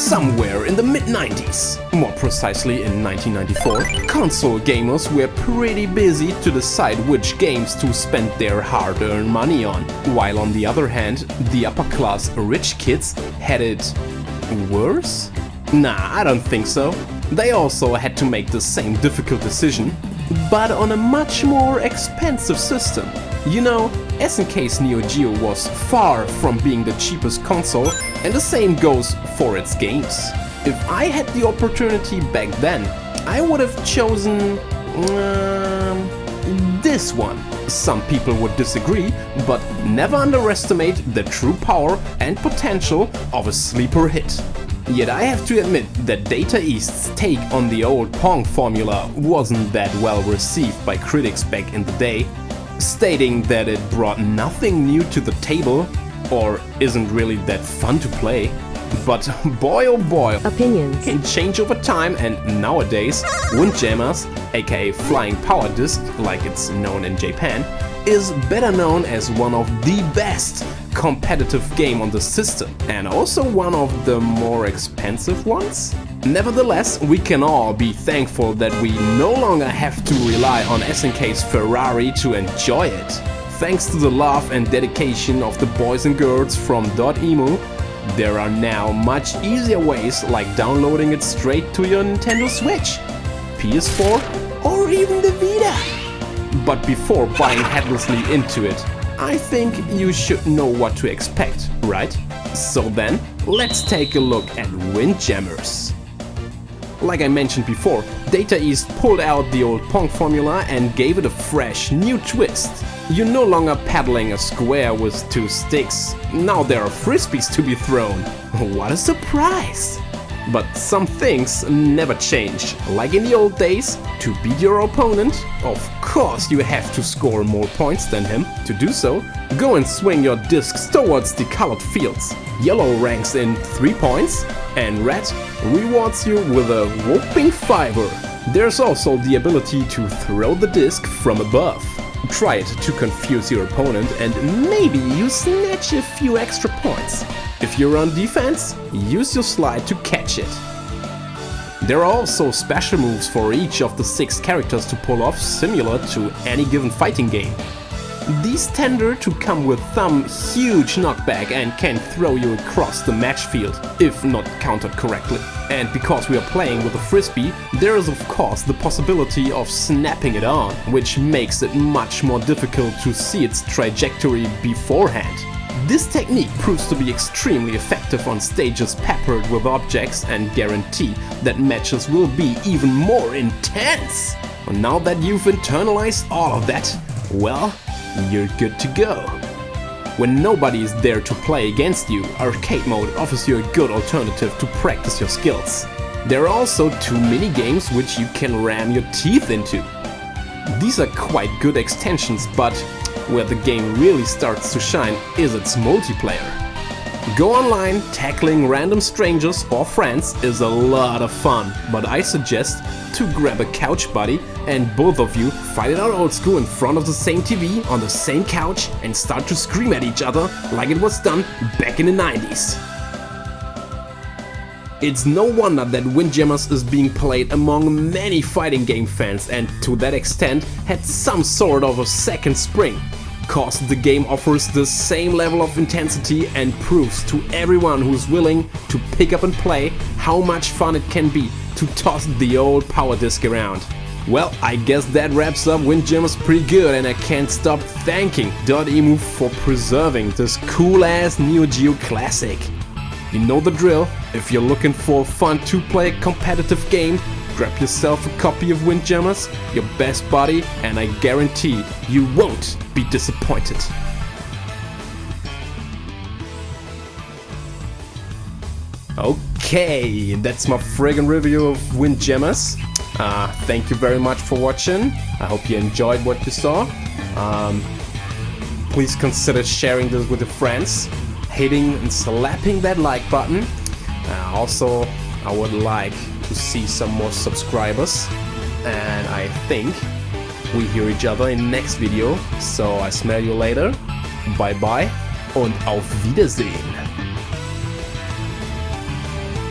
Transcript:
Somewhere in the mid-90s, more precisely in 1994, console gamers were pretty busy to decide which games to spend their hard-earned money on, while on the other hand, the upper-class rich kids had it worse? Nah, I don't think so. They also had to make the same difficult decision, but on a much more expensive system. You know, SNK's Neo Geo was far from being the cheapest console, and the same goes for its games. If I had the opportunity back then, I would have chosen this one. Some people would disagree, but never underestimate the true power and potential of a sleeper hit. Yet I have to admit that Data East's take on the old Pong formula wasn't that well received by critics back in the day, stating that it brought nothing new to the table or isn't really that fun to play. But boy oh boy, opinions can change over time, and nowadays Windjammers, aka Flying Power Disc like it's known in Japan, is better known as one of the best competitive game on the system, and also one of the more expensive ones. Nevertheless, we can all be thankful that we no longer have to rely on SNK's Ferrari to enjoy it. Thanks to the love and dedication of the boys and girls from .emu, there are now much easier ways like downloading it straight to your Nintendo Switch, PS4 or even the Vita. But before buying headlessly into it, I think you should know what to expect, right? So then, let's take a look at Windjammers. Like I mentioned before, Data East pulled out the old Pong formula and gave it a fresh, new twist. You're no longer paddling a square with two sticks, now there are frisbees to be thrown. What a surprise! But some things never change. Like in the old days, to beat your opponent, of course you have to score more points than him. To do so, go and swing your discs towards the colored fields. Yellow ranks in 3 points, and red rewards you with a whopping 5. There's also the ability to throw the disc from above. Try it to confuse your opponent and maybe you snatch a few extra points. If you're on defense, use your slide to catch it. There are also special moves for each of the 6 characters to pull off, similar to any given fighting game. These tend to come with some huge knockback and can throw you across the match field, if not countered correctly. And because we are playing with a frisbee, there is of course the possibility of snapping it on, which makes it much more difficult to see its trajectory beforehand. This technique proves to be extremely effective on stages peppered with objects and guarantee that matches will be even more intense. And now that you've internalized all of that, well, you're good to go. When nobody is there to play against you, arcade mode offers you a good alternative to practice your skills. There are also 2 mini-games which you can ram your teeth into. These are quite good extensions, but where the game really starts to shine is its multiplayer. Go online, tackling random strangers or friends is a lot of fun, but I suggest to grab a couch buddy and both of you fight it out old school in front of the same TV on the same couch and start to scream at each other like it was done back in the 90s. It's no wonder that Windjammers is being played among many fighting game fans and to that extent had some sort of a second spring. Cause the game offers the same level of intensity and proves to everyone who's willing to pick up and play how much fun it can be to toss the old power disc around. Well, I guess that wraps up Windjammers pretty good, and I can't stop thanking .emu for preserving this cool ass Neo Geo classic. You know the drill, if you're looking for a fun to play competitive game, grab yourself a copy of Windjammers, your best buddy, and I guarantee you won't be disappointed. Okay, that's my friggin' review of Windjammers. Thank you very much for watching. I hope you enjoyed what you saw. Please consider sharing this with your friends, hitting and slapping that like button. Also, I would like to see some more subscribers, and I think we hear each other in the next video. So I smell you later. Bye bye und auf Wiedersehen.